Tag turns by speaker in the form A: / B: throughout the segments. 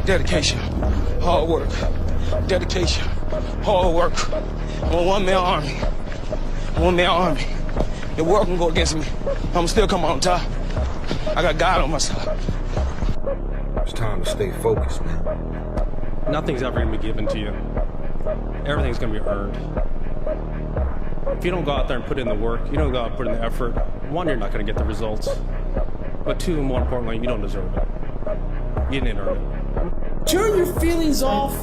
A: Dedication, hard work. Dedication, hard work. I'm a one-man army. One-man army. The world can go against me. I'm still come on top. I got God on my side.
B: It's time to stay focused, man.
C: Nothing's ever going to be given to you. Everything's going to be earned. If you don't go out there and put in the work, you don't go out and put in the effort, one, you're not going to get the results. But two, more importantly, you don't deserve it. You didn't earn it.
D: Turn your feelings off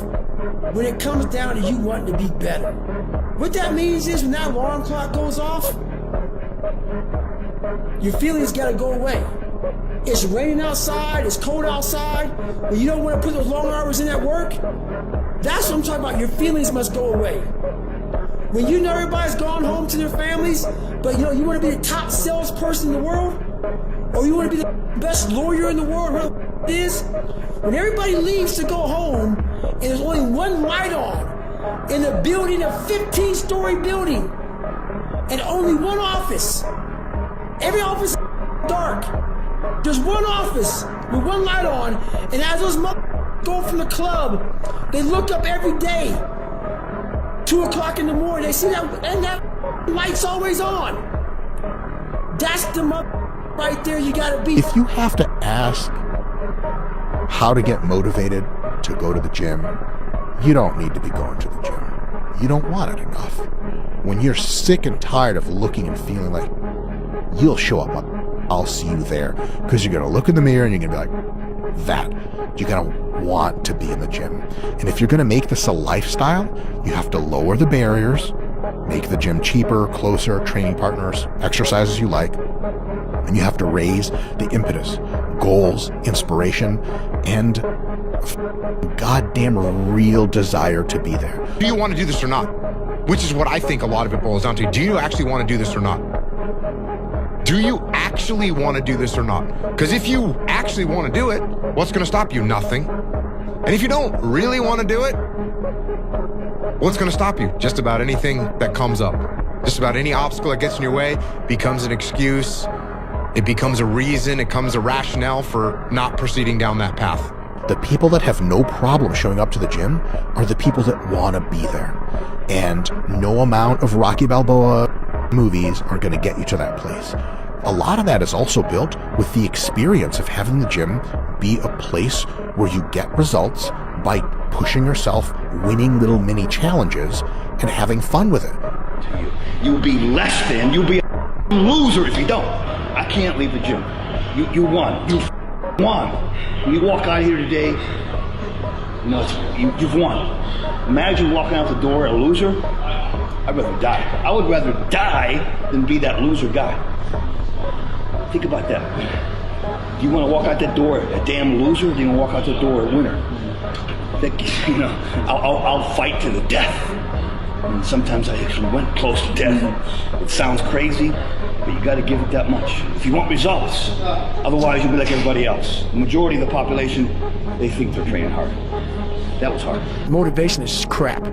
D: when it comes down to you wanting to be better. What that means is when that alarm clock goes off, your feelings got to go away. It's raining outside, it's cold outside, but you don't want to put those long hours in at work. That's what I'm talking about. Your feelings must go away. When you know everybody's gone home to their families, but you want to be the top salesperson in the world, or you want to be the best lawyer in the world, whatever it is, when everybody leaves to go home and there's only one light on in a building, a 15-story building, and only one office. Every office is dark. There's one office with one light on, and as those motherfuckers go from the club, they look up every day, 2 o'clock in the morning, they see that, and that light's always on. That's the motherfucker right there you gotta be.
E: If you have to ask how to get motivated to go to the gym, you don't need to be going to the gym. You don't want it enough. When you're sick and tired of looking and feeling like you'll show up, I'll see you there, because you're gonna look in the mirror and you're gonna be like, that. You're gonna want to be in the gym. And if you're gonna make this a lifestyle, you have to lower the barriers, make the gym cheaper, closer, training partners, exercises you like, and you have to raise the impetus, goals, inspiration, and goddamn real desire to be there.
F: Do you want to do this or not? Which is what I think a lot of it boils down to. Do you actually want to do this or not? Do you actually want to do this or not? Because if you actually want to do it, what's going to stop you? Nothing. And if you don't really want to do it, what's going to stop you? Just about anything that comes up. Just about any obstacle that gets in your way becomes an excuse. It becomes a reason. It becomes a rationale for not proceeding down that path.
E: The people that have no problem showing up to the gym are the people that want to be there. And no amount of Rocky Balboa movies are going to get you to that place. A lot of that is also built with the experience of having the gym be a place where you get results by pushing yourself, winning little mini challenges, and having fun with it.
G: You'll be less than, you'll be a loser if you don't. I can't leave the gym. You won. You won. When you walk out of here today, you've won. Imagine walking out the door a loser. I'd rather die. I would rather die than be that loser guy. Think about that. Do you want to walk out that door a damn loser, or do you want to walk out the door a winner? I'll fight to the death. And sometimes I actually went close to death. It sounds crazy, but you got to give it that much if you want results. Otherwise, you'll be like everybody else. The majority of the population, they think they're training hard. That was hard.
D: Motivation is crap.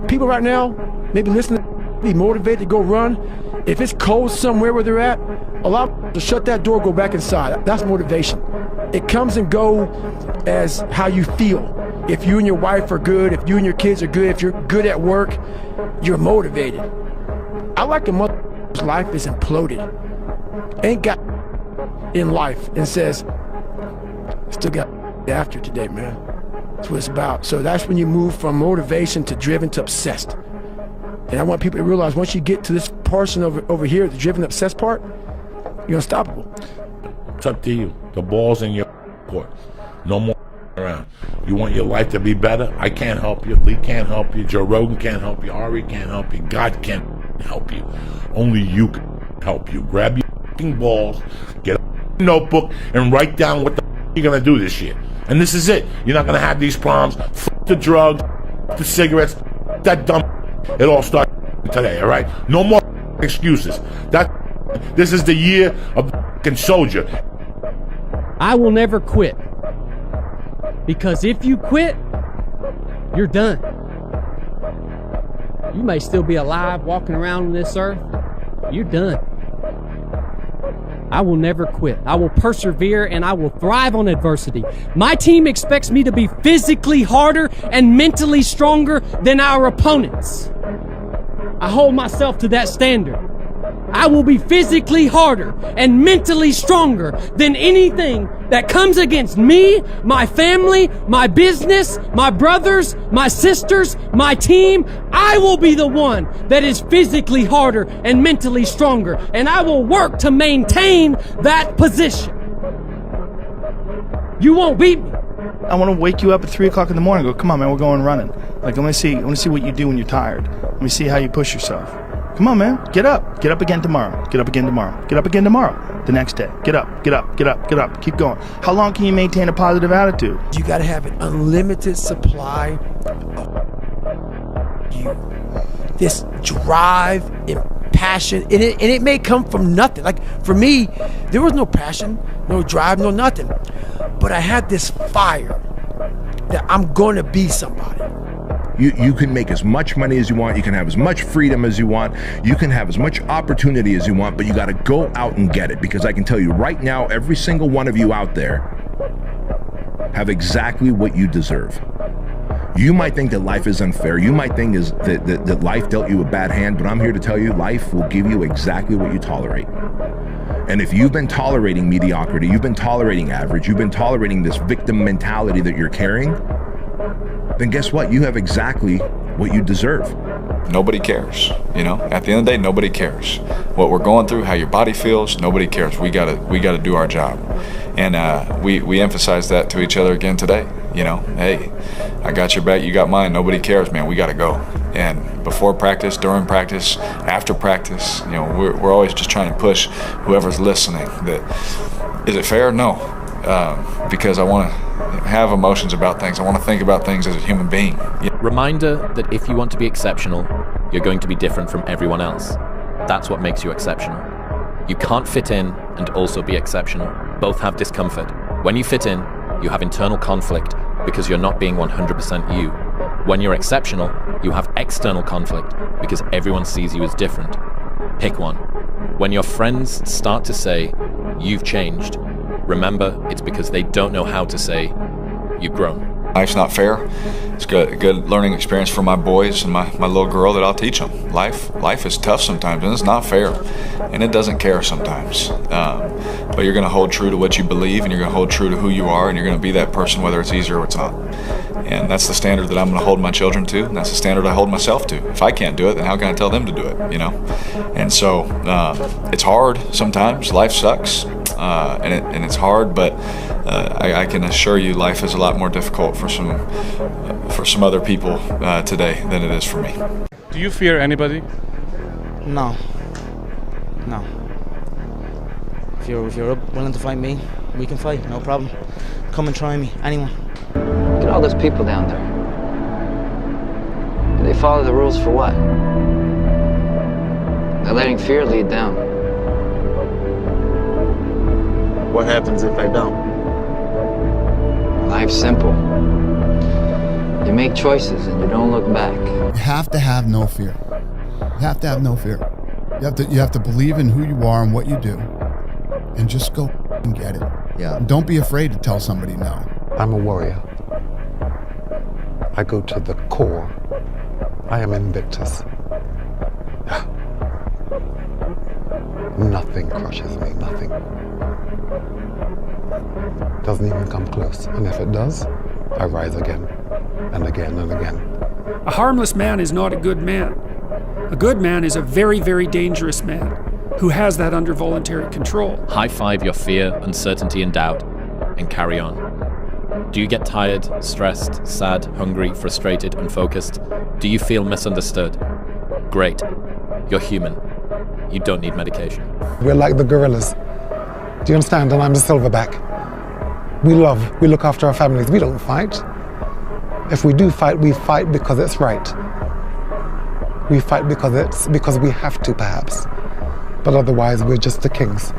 D: People right now, maybe listening, be motivated to go run. If it's cold somewhere where they're at, allow them to shut that door, go back inside. That's motivation. It comes and go as how you feel. If you and your wife are good, if you and your kids are good, if you're good at work, you're motivated. I like a mother's life is imploded. Ain't got in life and says, still got after today, man. That's what it's about. So that's when you move from motivation to driven to obsessed. And I want people to realize once you get to this portion over here, the driven obsessed part, you're unstoppable.
H: It's up to you. The ball's in your court. No more around. You want your life to be better? I can't help you. Lee can't help you. Joe Rogan can't help you. Ari can't help you. God can't help you. Only you can help you. Grab your fucking balls, get a notebook, and write down what the you're going to do this year. And this is it. You're not going to have these problems. Fuck the drugs, the cigarettes, that dumb. It all starts today, all right? No more excuses. This is the year of the fucking soldier.
I: I will never quit. Because if you quit, you're done. You may still be alive walking around on this earth. You're done. I will never quit. I will persevere and I will thrive on adversity. My team expects me to be physically harder and mentally stronger than our opponents. I hold myself to that standard. I will be physically harder and mentally stronger than anything that comes against me, my family, my business, my brothers, my sisters, my team. I will be the one that is physically harder and mentally stronger, and I will work to maintain that position. You won't beat me.
J: I want to wake you up at 3 o'clock in the morning and go, come on, man, we're going running. Like, I want to see what you do when you're tired. Let me see how you push yourself. Come on, man, get up. Get up again tomorrow. Get up again tomorrow. Get up again tomorrow. The next day. Get up, get up, get up, get up. Keep going. How long can you maintain a positive attitude?
D: You got to have an unlimited supply of you. This drive and passion, and it may come from nothing. Like, for me, there was no passion, no drive, no nothing. But I had this fire that I'm going to be somebody.
K: You can make as much money as you want, you can have as much freedom as you want, you can have as much opportunity as you want, but you got to go out and get it, because I can tell you right now, every single one of you out there have exactly what you deserve. You might think that life is unfair, you might think that life dealt you a bad hand, but I'm here to tell you, life will give you exactly what you tolerate. And if you've been tolerating mediocrity, you've been tolerating average, you've been tolerating this victim mentality that you're carrying, then guess what? You have exactly what you deserve.
L: Nobody cares, you know? At the end of the day, nobody cares. What we're going through, how your body feels, nobody cares. We gotta do our job. And we emphasize that to each other again today. You know, hey, I got your back, you got mine, nobody cares, man, we gotta go. And before practice, during practice, after practice, you know, we're always just trying to push whoever's listening that, is it fair? No, because I wanna have emotions about things. I want to think about things as a human being.
M: Reminder that if you want to be exceptional, you're going to be different from everyone else. That's what makes you exceptional. You can't fit in and also be exceptional. Both have discomfort. When you fit in, you have internal conflict because you're not being 100% you. When you're exceptional, you have external conflict because everyone sees you as different. Pick one. When your friends start to say, "You've changed," remember, it's because they don't know how to say, "You've grown."
L: Life's not fair. It's a good learning experience for my boys and my little girl that I'll teach them. Life is tough sometimes, and it's not fair, and it doesn't care sometimes. But you're going to hold true to what you believe, and you're going to hold true to who you are, and you're going to be that person whether it's easy or it's not. And that's the standard that I'm going to hold my children to, and that's the standard I hold myself to. If I can't do it, then how can I tell them to do it, you know? And so it's hard sometimes. Life sucks, and it's hard, but I can assure you life is a lot more difficult for some other people today than it is for me.
N: Do you fear anybody?
O: No. If you're willing to fight me, we can fight, no problem. Come and try me, anyone.
P: Look at all those people down there. Do they follow the rules for what? They're letting fear lead them.
Q: What happens if I don't?
P: Life's simple. You make choices and you don't look back.
R: You have to have no fear. You have to have no fear. You have to believe in who you are and what you do, and just go and get it.
S: Yeah.
R: And don't be afraid to tell somebody no.
S: I'm a warrior. I go to the core. I am Invictus. Nothing crushes me, nothing. Doesn't even come close. And if it does, I rise again and again and again.
T: A harmless man is not a good man. A good man is a very, very dangerous man who has that under voluntary control.
M: High five your fear, uncertainty, and doubt, and carry on. Do you get tired, stressed, sad, hungry, frustrated, unfocused? Do you feel misunderstood? Great. You're human. You don't need medication.
S: We're like the gorillas. Do you understand? And I'm the silverback. We look after our families. We don't fight. If we do fight, we fight because it's right. We fight because we have to, perhaps. But otherwise, we're just the kings.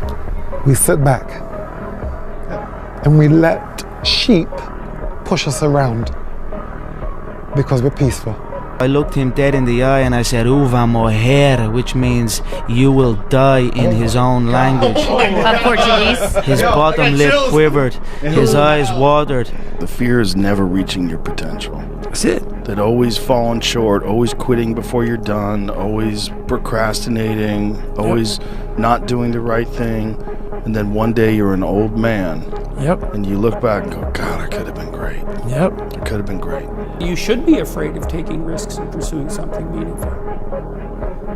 S: We sit back and we let sheep push us around because we're peaceful.
O: I looked him dead in the eye and I said, "Uva morrer," which means you will die in his own language.
N: Portuguese.
O: His bottom lip quivered, his eyes watered.
J: The fear is never reaching your potential.
O: That's it.
J: That always falling short, always quitting before you're done, always procrastinating, always not doing the right thing. And then one day you're an old man.
T: Yep.
J: And you look back and go, God, I could have been great.
T: Yep.
J: I could have been great.
T: You should be afraid of taking risks and pursuing something meaningful.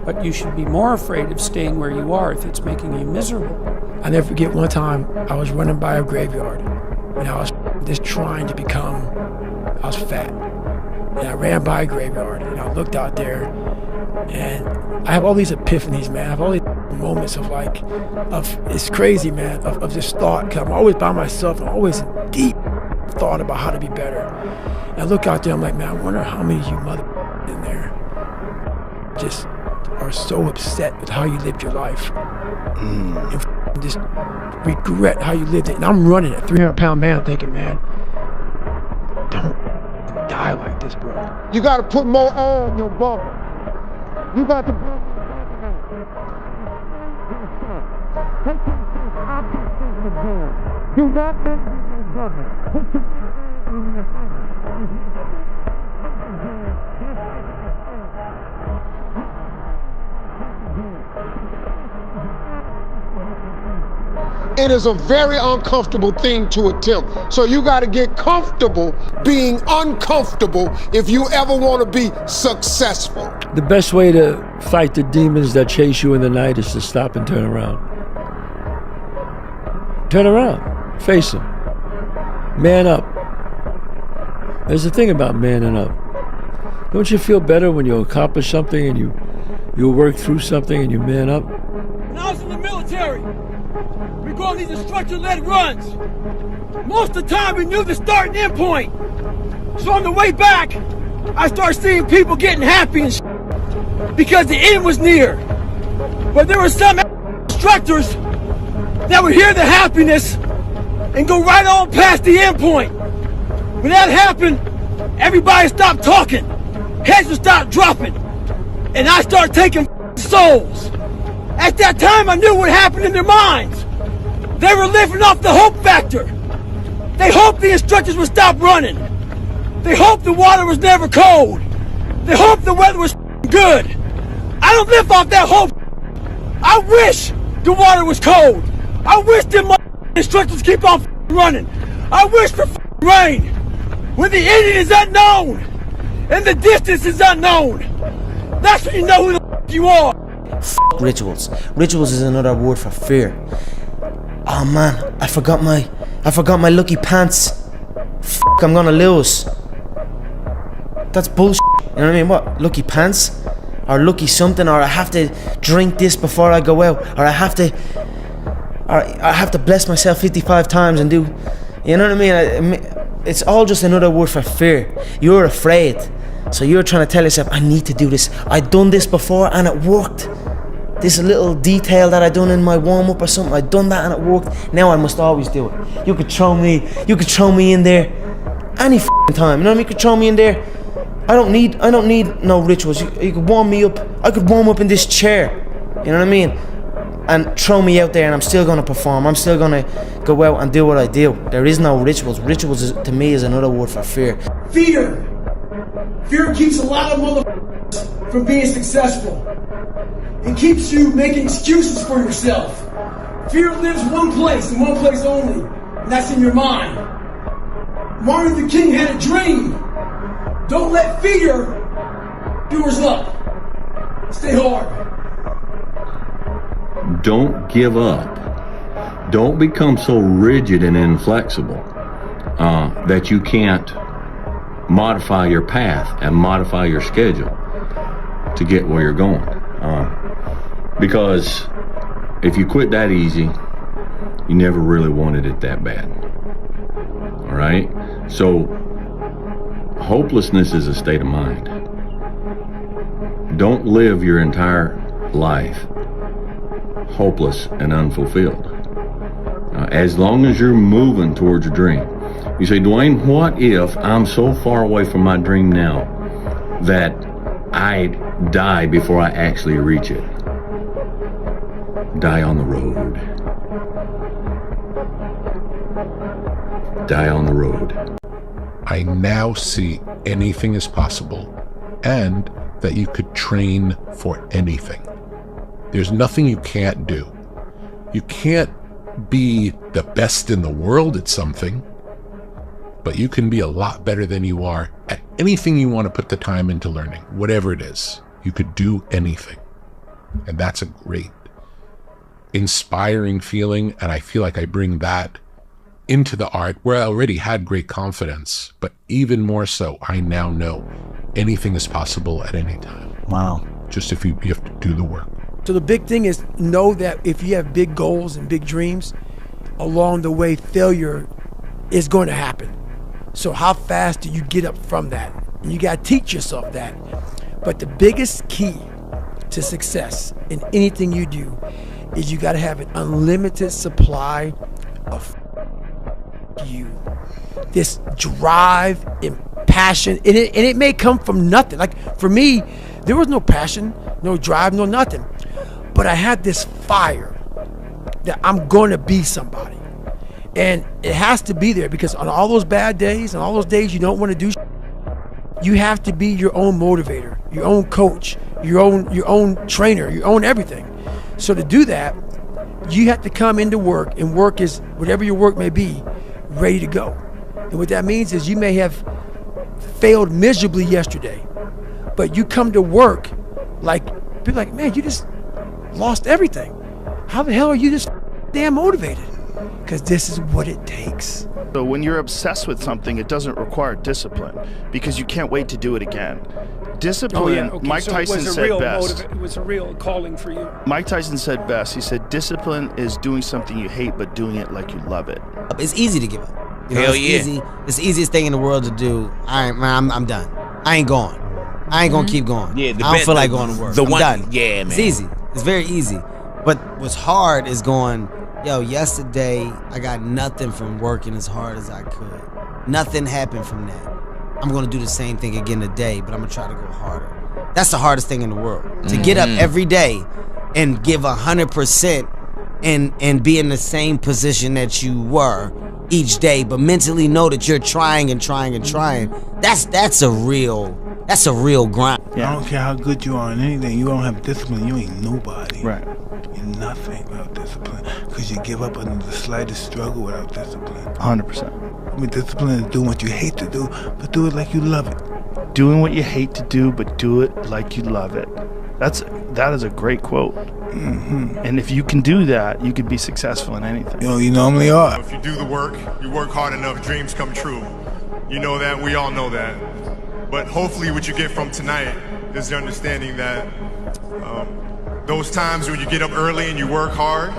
T: But you should be more afraid of staying where you are if it's making you miserable.
U: I never forget one time I was running by a graveyard and I was just trying to become, I was fat. And I ran by a graveyard and I looked out there and I have all these epiphanies, man. I have all these moments of it's crazy, man, of just thought. Cause I'm always by myself. I'm always in deep thought about how to be better. And I look out there, I'm like, man, I wonder how many of you mother in there just are so upset with how you lived your life. And just regret how you lived it. And I'm running a 300-pound man thinking, man, don't die like this, bro.
V: You gotta put more air in your bubble. You got to. You not. It is a very uncomfortable thing to attempt. So you got to get comfortable being uncomfortable if you ever want to be successful.
W: The best way to fight the demons that chase you in the night is to stop and turn around. Turn around. Face them. Man up. There's a thing about manning up. Don't you feel better when you accomplish something and you work through something and you man up?
A: When I was in the military, we go on these instructor-led runs. Most of the time we knew the start and end point. So on the way back, I started seeing people getting happy and because the end was near. But there were some instructors that would hear the happiness and go right on past the end point. When that happened, everybody stopped talking. Heads would stop dropping. And I started taking souls. At that time, I knew what happened in their minds. They were living off the hope factor. They hoped the instructors would stop running. They hoped the water was never cold. They hoped the weather was good. I don't live off that hope. I wish the water was cold. I wish them instructors keep on running. I wish for rain. When the ending is unknown and the distance is unknown, that's when you know who the you are.
O: Rituals. Rituals is another word for fear. Oh man, I forgot my lucky pants. I'm gonna lose. That's bullshit. You know what I mean? What? Lucky pants? Or lucky something? Or I have to drink this before I go out? Or I have to bless myself 55 times and do... You know what I mean? It's all just another word for fear. You're afraid. So you're trying to tell yourself, I need to do this. I've done this before and it worked. This little detail that I done in my warm-up or something, I done that and it worked. Now I must always do it. You could throw me in there any time. You know what I mean? You could throw me in there. I don't need no rituals. You could warm me up. I could warm up in this chair. You know what I mean? And throw me out there and I'm still gonna perform. I'm still gonna go out and do what I do. There is no rituals. Rituals to me is another word for fear.
D: Fear. Fear keeps a lot of motherfuckers from being successful. It keeps you making excuses for yourself. Fear lives one place and one place only, and that's in your mind. Martin Luther King had a dream. Don't let fear yours up. Stay hard.
X: Don't give up. Don't become so rigid and inflexible that you can't modify your path and modify your schedule to get where you're going. Because if you quit that easy, you never really wanted it that bad. All right? So hopelessness is a state of mind. Don't live your entire life hopeless and unfulfilled. As long as you're moving towards your dream. You say, Dwayne, what if I'm so far away from my dream now that I die before I actually reach it. Die on the road. Die on the road.
B: I now see anything is possible and that you could train for anything. There's nothing you can't do. You can't be the best in the world at something, but you can be a lot better than you are at anything you want to put the time into learning, whatever it is. You could do anything. And that's a great, inspiring feeling, and I feel like I bring that into the art where I already had great confidence, but even more so, I now know anything is possible at any time.
C: Wow.
B: Just if you have to do the work.
U: So the big thing is know that if you have big goals and big dreams, along the way, failure is going to happen. So how fast do you get up from that? And you got to teach yourself that. But the biggest key to success in anything you do is you got to have an unlimited supply of you. This drive and passion, and it may come from nothing. Like for me, there was no passion, no drive, no nothing. But I had this fire that I'm going to be somebody. And it has to be there because on all those bad days and all those days you don't want to do you have to be your own motivator, your own coach, your own trainer, your own everything. So to do that, you have to come into work, and work is whatever your work may be, ready to go. And what that means is you may have failed miserably yesterday, but you come to work like people like, man, you just lost everything. How the hell are you this damn motivated? Because this is what it takes.
J: So when you're obsessed with something, it doesn't require discipline because you can't wait to do it again. Discipline, Mike Tyson said best.
T: It was a real calling for you.
J: Mike Tyson said best. He said, discipline is doing something you hate, but doing it like you love it.
C: It's easy to give up. You know,
O: Hell
C: it's
O: yeah.
C: easy. It's the easiest thing in the world to do. I'm done. I ain't going. I ain't gonna keep going.
O: Yeah,
C: I don't feel like going to work. I'm done.
O: Yeah, man.
C: It's easy. It's very easy. But what's hard is going, yo, yesterday I got nothing from working as hard as I could. Nothing happened from that. I'm gonna do the same thing again today, but I'm gonna try to go harder. That's the hardest thing in the world. To get up every day and give 100% and be in the same position that you were each day, but mentally know that you're trying and trying and trying. That's a real grind.
F: I don't care how good you are in anything. You don't have discipline, you ain't nobody.
J: Right.
F: You're nothing without discipline. Because you give up under the slightest struggle without discipline.
J: 100%.
F: I mean, discipline is doing what you hate to do, but do it like you love it.
J: Doing what you hate to do, but do it like you love it. That is a great quote.
F: Mm-hmm.
J: And if you can do that, you can be successful in anything.
F: You normally are.
N: If you do the work, you work hard enough, dreams come true. You know that, we all know that. But hopefully what you get from tonight is the understanding that those times when you get up early and you work hard,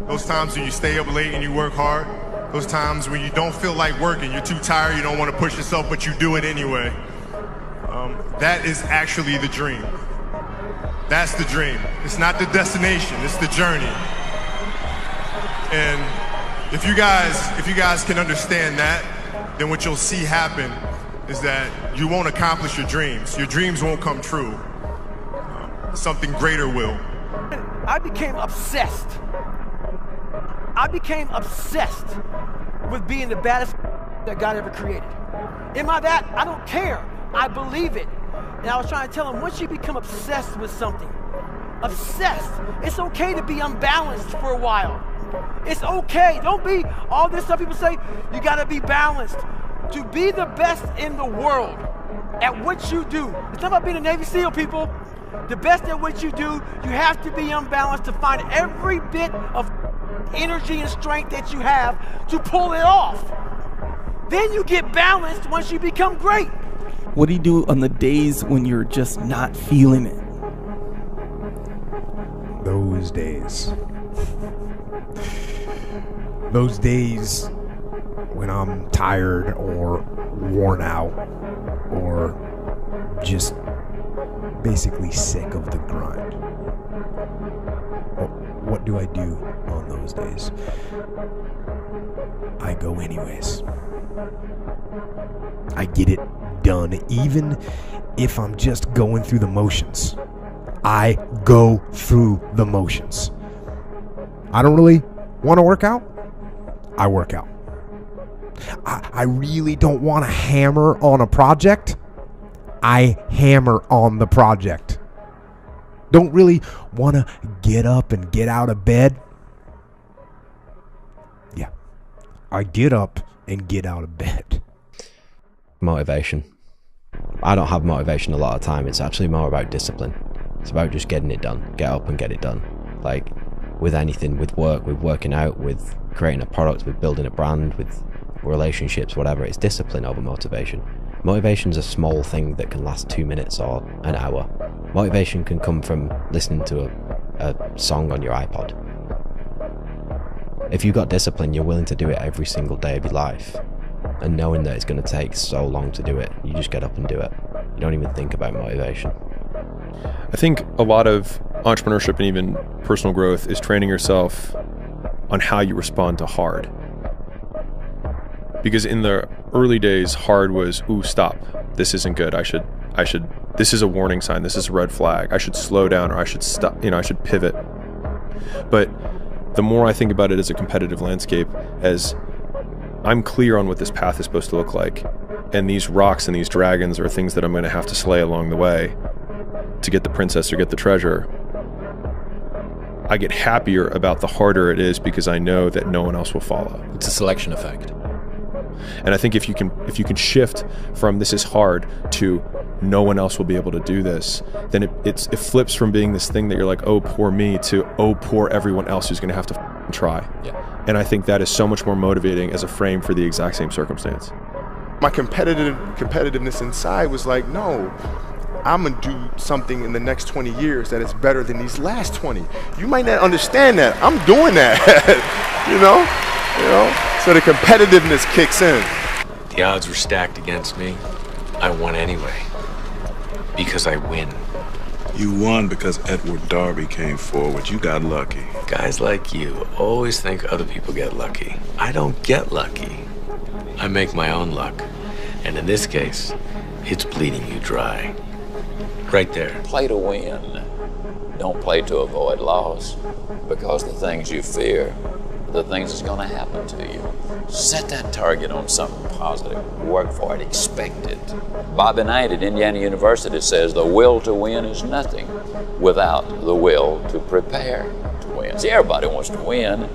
N: those times when you stay up late and you work hard, those times when you don't feel like working, you're too tired, you don't want to push yourself, but you do it anyway. That is actually the dream. That's the dream. It's not the destination, it's the journey. And if you guys can understand that, then what you'll see happen is that you won't accomplish your dreams. Your dreams won't come true. Something greater will.
U: I became obsessed. With being the baddest that God ever created. Am I that? I don't care. I believe it. And I was trying to tell him, once you become obsessed with something, it's okay to be unbalanced for a while. It's okay. Don't be all this stuff people say, you gotta be balanced. To be the best in the world at what you do, it's not about being a Navy SEAL, people. The best at what you do, you have to be unbalanced to find every bit of energy and strength that you have to pull it off. Then you get balanced once you become great.
Y: What do you do on the days when you're just not feeling it?
Z: Those days. Those days when I'm tired or worn out or just basically sick of the grind. What do I do on those days? I go anyways. I get it done, even if I'm just going through the motions. I go through the motions. I don't really want to work out. I work out. I really don't want to hammer on a project. I hammer on the project. Don't really want to get up and get out of bed. Yeah, I get up and get out of bed.
E: Motivation. I don't have motivation a lot of time. It's actually more about discipline. It's about just getting it done. Get up and get it done. Like with anything, with work, with working out, with creating a product, with building a brand, with relationships, whatever. It's discipline over motivation. Motivation's a small thing that can last 2 minutes or an hour. Motivation can come from listening to a song on your iPod. If you've got discipline, you're willing to do it every single day of your life. And knowing that it's going to take so long to do it, you just get up and do it. You don't even think about motivation.
G: I think a lot of entrepreneurship and even personal growth is training yourself on how you respond to hard. Because in the early days, hard was, ooh, stop. This isn't good. This is a warning sign. This is a red flag. I should slow down, or I should stop, I should pivot. But the more I think about it as a competitive landscape, as I'm clear on what this path is supposed to look like, and these rocks and these dragons are things that I'm going to have to slay along the way to get the princess or get the treasure, I get happier about the harder it is because I know that no one else will follow.
M: It's a selection effect.
G: And I think if you can shift from this is hard to no one else will be able to do this, then it flips from being this thing that you're like, oh, poor me, to oh, poor everyone else who's going to have to try.
M: Yeah.
G: And I think that is so much more motivating as a frame for the exact same circumstance.
N: My competitiveness inside was like, no, I'm gonna do something in the next 20 years that is better than these last 20. You might not understand that. I'm doing that, you know. So the competitiveness kicks in.
H: The odds were stacked against me. I won anyway, because I win.
I: You won because Edward Darby came forward. You got lucky.
H: Guys like you always think other people get lucky. I don't get lucky. I make my own luck. And in this case, it's bleeding you dry. Right there.
K: Play to win. Don't play to avoid loss, because the things you fear, the things that's going to happen to you. Set that target on something positive. Work for it. Expect it. Bobby Knight at Indiana University says the will to win is nothing without the will to prepare to win. See, everybody wants to win,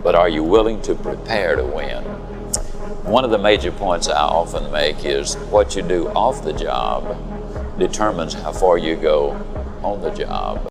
K: but are you willing to prepare to win? One of the major points I often make is what you do off the job determines how far you go on the job.